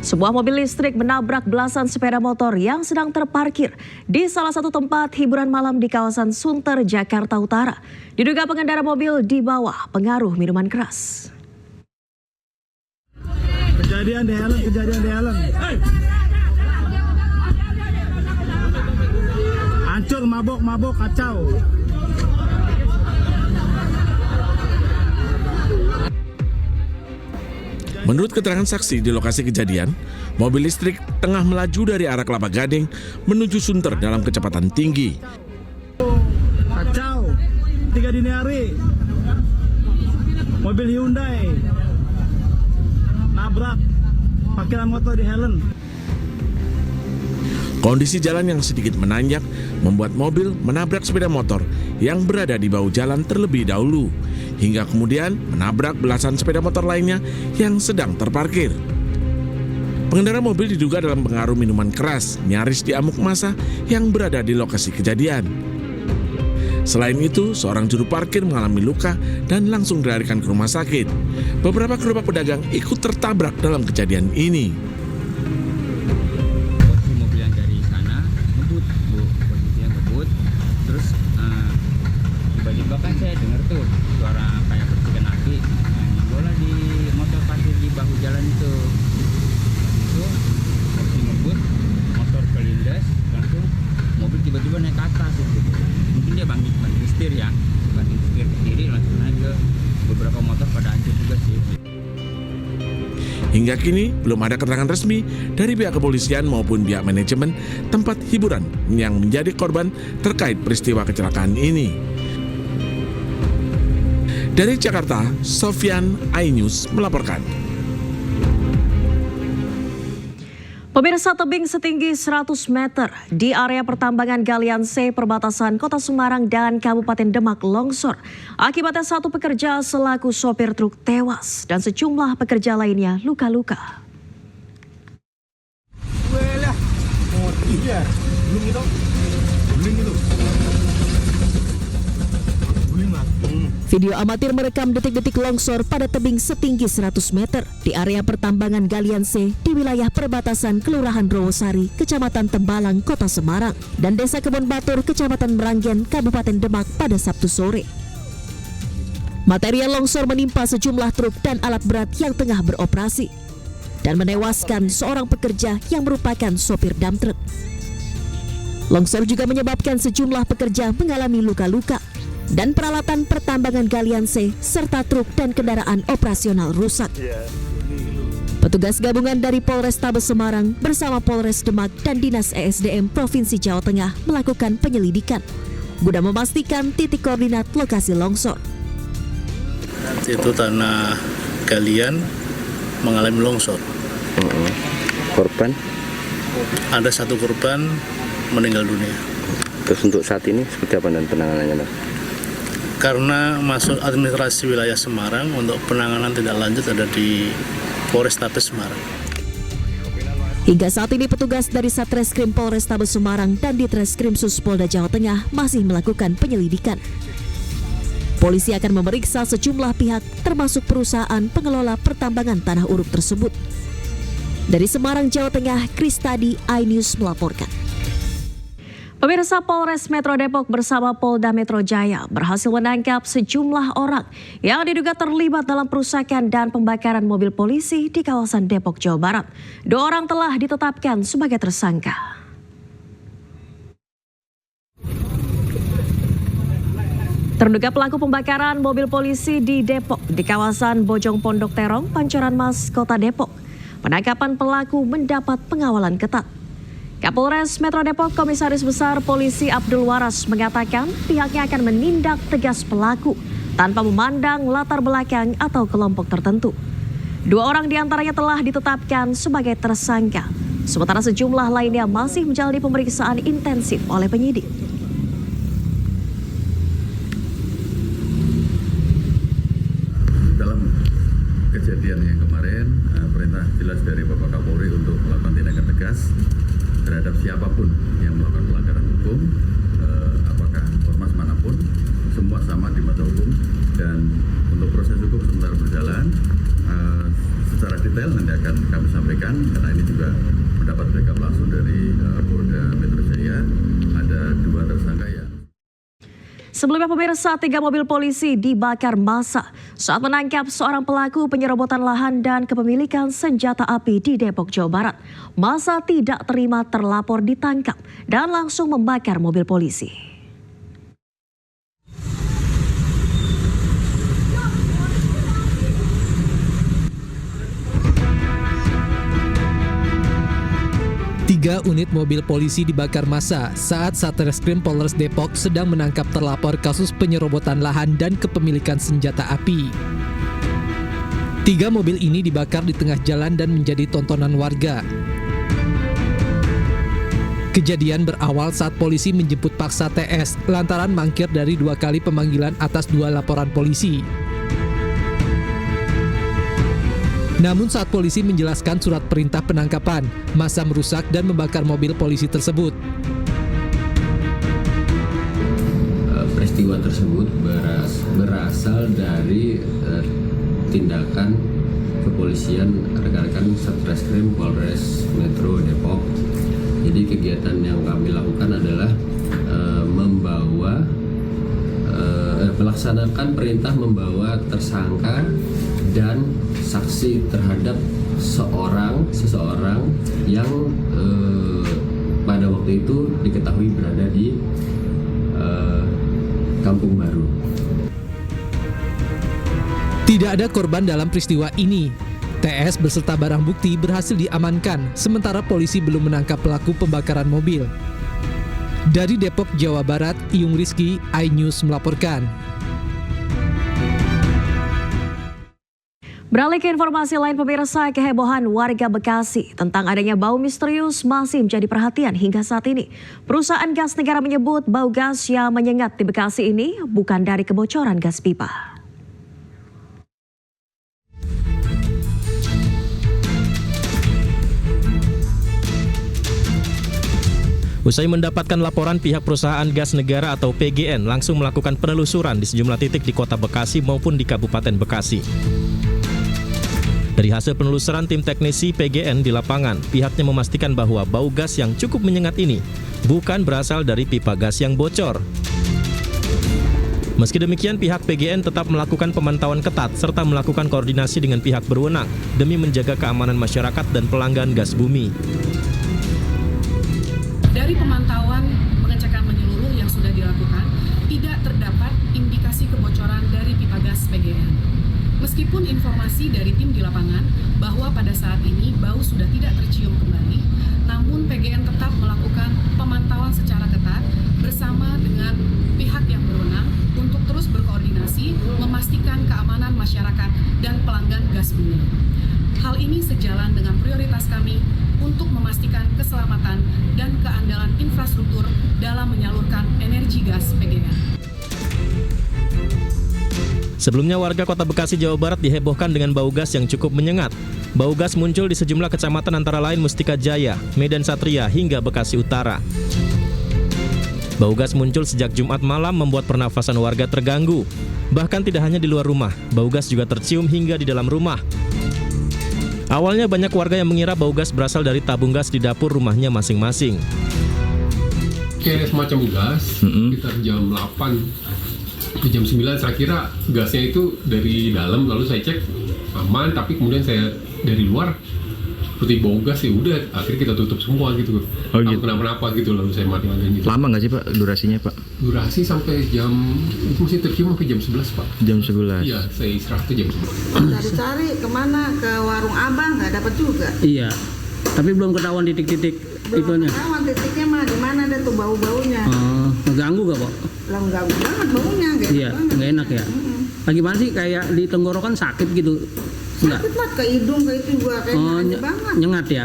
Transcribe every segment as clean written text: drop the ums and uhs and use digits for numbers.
Sebuah mobil listrik menabrak belasan sepeda motor yang sedang terparkir di salah satu tempat hiburan malam di kawasan Sunter, Jakarta Utara. Diduga pengendara mobil di bawah pengaruh minuman keras. Kejadian di Helm. Hancur, mabok, kacau. Menurut keterangan saksi di lokasi kejadian, mobil listrik tengah melaju dari arah Kelapa Gading menuju Sunter dalam kecepatan tinggi. Kacau, 3 dini hari, mobil Hyundai nabrak parkiran motor di Helm. Kondisi jalan yang sedikit menanjak membuat mobil menabrak sepeda motor yang berada di bahu jalan terlebih dahulu, hingga kemudian menabrak belasan sepeda motor lainnya yang sedang terparkir. Pengendara mobil diduga dalam pengaruh minuman keras, nyaris diamuk massa yang berada di lokasi kejadian. Selain itu, seorang juru parkir mengalami luka dan langsung dilarikan ke rumah sakit. Beberapa gerobak pedagang ikut tertabrak dalam kejadian ini. Terus tiba-tiba kan saya dengar tuh suara kayak percikan api, bola di motor parkir di bahu jalan itu. Itu habis ngebut, motor kelindas, langsung mobil tiba-tiba naik ke atas gitu. Mungkin dia banting setir ya, banting setir ke kiri langsung naik ke beberapa motor pada hancur juga sih. Hingga kini belum ada keterangan resmi dari pihak kepolisian maupun pihak manajemen tempat hiburan yang menjadi korban terkait peristiwa kecelakaan ini. Dari Jakarta, Sofyan, iNews melaporkan. Pemirsa, tebing setinggi 100 meter di area pertambangan Galian C perbatasan Kota Semarang dan Kabupaten Demak longsor. Akibatnya satu pekerja selaku sopir truk tewas dan sejumlah pekerja lainnya luka-luka. Video amatir merekam detik-detik longsor pada tebing setinggi 100 meter di area pertambangan Galian C di wilayah perbatasan Kelurahan Rowosari, Kecamatan Tembalang, Kota Semarang, dan Desa Kebon Batur, Kecamatan Meranggen, Kabupaten Demak pada Sabtu sore. Material longsor menimpa sejumlah truk dan alat berat yang tengah beroperasi dan menewaskan seorang pekerja yang merupakan sopir dump truck. Longsor juga menyebabkan sejumlah pekerja mengalami luka-luka dan peralatan pertambangan Galian C serta truk dan kendaraan operasional rusak. Petugas gabungan dari Polrestabes Semarang bersama Polres Demak dan Dinas ESDM Provinsi Jawa Tengah melakukan penyelidikan guna memastikan titik koordinat lokasi longsor. Itu tanah galian mengalami longsor. Korban? Ada satu korban meninggal dunia. Terus untuk saat ini seperti apa dan penanganannya, Mas? Karena masuk administrasi wilayah Semarang, untuk penanganan tidak lanjut ada di Polrestabes Semarang. Hingga saat ini petugas dari Satreskrim Polrestabes Semarang dan Ditreskrim Suspolda Jawa Tengah masih melakukan penyelidikan. Polisi akan memeriksa sejumlah pihak termasuk perusahaan pengelola pertambangan tanah uruk tersebut. Dari Semarang, Jawa Tengah, Kristadi, iNews melaporkan. Pemirsa, Polres Metro Depok bersama Polda Metro Jaya berhasil menangkap sejumlah orang yang diduga terlibat dalam perusakan dan pembakaran mobil polisi di kawasan Depok, Jawa Barat. 2 orang telah ditetapkan sebagai tersangka. Terduga pelaku pembakaran mobil polisi di Depok di kawasan Bojong Pondok Terong, Pancoran Mas, Kota Depok. Penangkapan pelaku mendapat pengawalan ketat. Kapolres Metro Depok Komisaris Besar Polisi Abdul Waras mengatakan pihaknya akan menindak tegas pelaku tanpa memandang latar belakang atau kelompok tertentu. 2 orang diantaranya telah ditetapkan sebagai tersangka, sementara sejumlah lainnya masih menjalani pemeriksaan intensif oleh penyidik. Dalam kejadian yang kemarin, perintah jelas dari Bapak Kapolri untuk melakukan tindakan tegas terhadap siapapun yang melakukan pelanggaran hukum, apakah ormas manapun, semua sama di mata hukum. Dan untuk proses hukum sementara berjalan, secara detail nanti akan kami sampaikan karena ini juga mendapat backup langsung dari Polda Metro Jaya. Ada 2 tersangka yang Sebelumnya pemirsa, 3 mobil polisi dibakar massa saat menangkap seorang pelaku penyerobotan lahan dan kepemilikan senjata api di Depok, Jawa Barat. Massa tidak terima terlapor ditangkap dan langsung membakar mobil polisi. Tiga unit mobil polisi dibakar massa saat Satreskrim Polres Depok sedang menangkap terlapor kasus penyerobotan lahan dan kepemilikan senjata api. 3 mobil ini dibakar di tengah jalan dan menjadi tontonan warga. Kejadian berawal saat polisi menjemput paksa TS lantaran mangkir dari 2 kali pemanggilan atas 2 laporan polisi. Namun saat polisi menjelaskan surat perintah penangkapan, massa merusak dan membakar mobil polisi tersebut. Peristiwa tersebut berasal dari tindakan kepolisian rekan-rekan Satreskrim Polres Metro Depok. Jadi kegiatan yang kami lakukan adalah melaksanakan perintah membawa tersangka dan saksi terhadap seseorang yang pada waktu itu diketahui berada di Kampung Baru. Tidak ada korban dalam peristiwa ini. TS beserta barang bukti berhasil diamankan, sementara polisi belum menangkap pelaku pembakaran mobil. Dari Depok, Jawa Barat, Iyung Rizky, iNews melaporkan. Beralih ke informasi lain pemirsa, kehebohan warga Bekasi tentang adanya bau misterius masih menjadi perhatian hingga saat ini. Perusahaan gas negara menyebut bau gas yang menyengat di Bekasi ini bukan dari kebocoran gas pipa. Usai mendapatkan laporan, pihak perusahaan gas negara atau PGN langsung melakukan penelusuran di sejumlah titik di kota Bekasi maupun di Kabupaten Bekasi. Dari hasil penelusuran tim teknisi PGN di lapangan, pihaknya memastikan bahwa bau gas yang cukup menyengat ini bukan berasal dari pipa gas yang bocor. Meski demikian, pihak PGN tetap melakukan pemantauan ketat serta melakukan koordinasi dengan pihak berwenang demi menjaga keamanan masyarakat dan pelanggan gas bumi. Dari pemantauan pengecekan menyeluruh yang sudah dilakukan, tidak terdapat indikasi kebocoran dari pipa gas PGN. Meskipun informasi dari tim di lapangan bahwa pada saat ini bau sudah tidak tercium kembali, namun PGN tetap melakukan pemantauan secara ketat bersama dengan pihak yang berwenang untuk terus berkoordinasi memastikan keamanan masyarakat dan pelanggan gas bumi. Hal ini sejalan dengan prioritas kami untuk memastikan keselamatan dan keandalan infrastruktur dalam menyalurkan energi gas PGN. Sebelumnya warga Kota Bekasi, Jawa Barat dihebohkan dengan bau gas yang cukup menyengat. Bau gas muncul di sejumlah kecamatan antara lain Mustika Jaya, Medan Satria, hingga Bekasi Utara. Bau gas muncul sejak Jumat malam membuat pernafasan warga terganggu. Bahkan tidak hanya di luar rumah, bau gas juga tercium hingga di dalam rumah. Awalnya banyak warga yang mengira bau gas berasal dari tabung gas di dapur rumahnya masing-masing. Kayak semacam gas, sekitar jam 8 ke jam 9 saya kira gasnya itu dari dalam, lalu saya cek aman, tapi kemudian saya dari luar seperti bau gas, ya udah akhirnya kita tutup semua gitu. Oh gitu. Kenapa-napa gitu, lalu saya mati-matiin gitu. Lama nggak sih Pak durasinya Pak? Durasi sampai jam, itu masih tercium sampai jam 11 Pak. Jam 11? Iya, saya istirahat tuh jam 11. Cari-cari kemana, ke warung abang nggak dapat juga. Iya, tapi belum ketahuan titik-titik itunya. Belum ketahuan titiknya mah di mana ada tuh bau-baunya. Mengganggu gak Pak? Lah mengganggu banget baunya, nggak enak banget. Nggak enak ya. Lagi mana sih, kayak di tenggorokan sakit gitu? Enggak. Sakit banget ke hidung, ke itu juga kayak banget. Nyengat ya.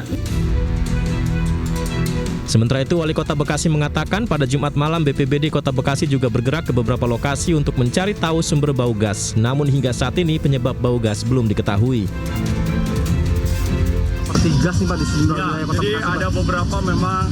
Sementara itu, Wali Kota Bekasi mengatakan pada Jumat malam BPBD Kota Bekasi juga bergerak ke beberapa lokasi untuk mencari tahu sumber bau gas. Namun hingga saat ini penyebab bau gas belum diketahui. Seperti gas nih Pak di sejumlah wilayah Kota Bekasi. Jadi ada beberapa memang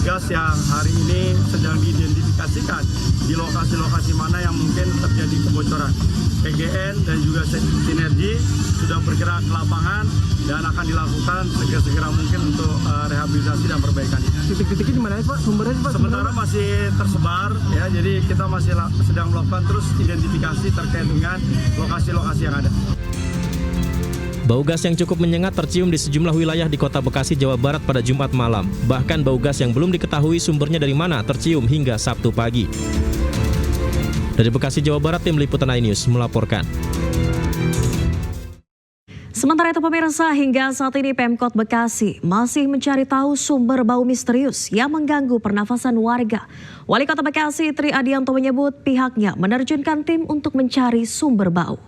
gas yang hari ini sedang diidentifikasikan di lokasi-lokasi mana yang mungkin terjadi kebocoran. PGN dan juga Sinergi sudah bergerak ke lapangan dan akan dilakukan segera mungkin untuk rehabilitasi dan perbaikan. Titik-titiknya di mana Pak? Sumbernya Pak? Sementara masih tersebar ya, jadi kita masih sedang melakukan terus identifikasi terkait dengan lokasi-lokasi yang ada. Bau gas yang cukup menyengat tercium di sejumlah wilayah di Kota Bekasi, Jawa Barat pada Jumat malam. Bahkan bau gas yang belum diketahui sumbernya dari mana tercium hingga Sabtu pagi. Dari Bekasi, Jawa Barat, tim Liputan iNews melaporkan. Sementara itu pemirsa, hingga saat ini Pemkot Bekasi masih mencari tahu sumber bau misterius yang mengganggu pernafasan warga. Wali Kota Bekasi Tri Adianto menyebut pihaknya menerjunkan tim untuk mencari sumber bau.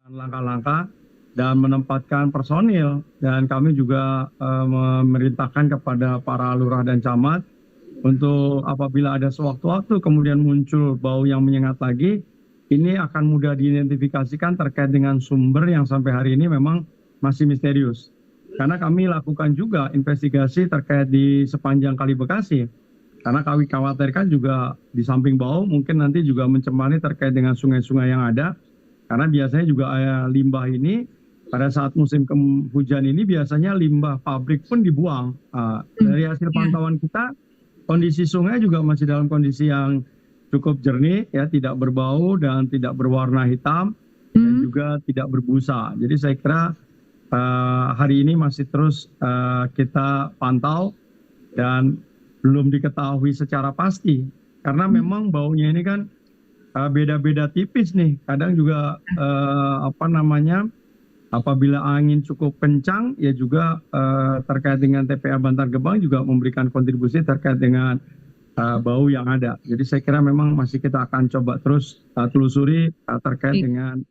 Langkah-langkah dan menempatkan personil, dan kami juga memerintahkan kepada para lurah dan camat untuk apabila ada sewaktu-waktu kemudian muncul bau yang menyengat lagi, ini akan mudah diidentifikasikan terkait dengan sumber yang sampai hari ini memang masih misterius. Karena kami lakukan juga investigasi terkait di sepanjang Kali Bekasi. Karena kami khawatirkan juga di samping bau mungkin nanti juga mencemari terkait dengan sungai-sungai yang ada. Karena biasanya juga limbah ini pada saat musim hujan ini biasanya limbah pabrik pun dibuang. Dari hasil pantauan kita, kondisi sungai juga masih dalam kondisi yang cukup jernih, ya, tidak berbau dan tidak berwarna hitam dan juga tidak berbusa. Jadi saya kira hari ini masih terus kita pantau dan belum diketahui secara pasti karena memang baunya ini kan beda-beda tipis nih. Kadang juga apabila angin cukup kencang ya juga terkait dengan TPA Bantar Gebang juga memberikan kontribusi terkait dengan bau yang ada. Jadi saya kira memang masih kita akan coba terus telusuri terkait dengan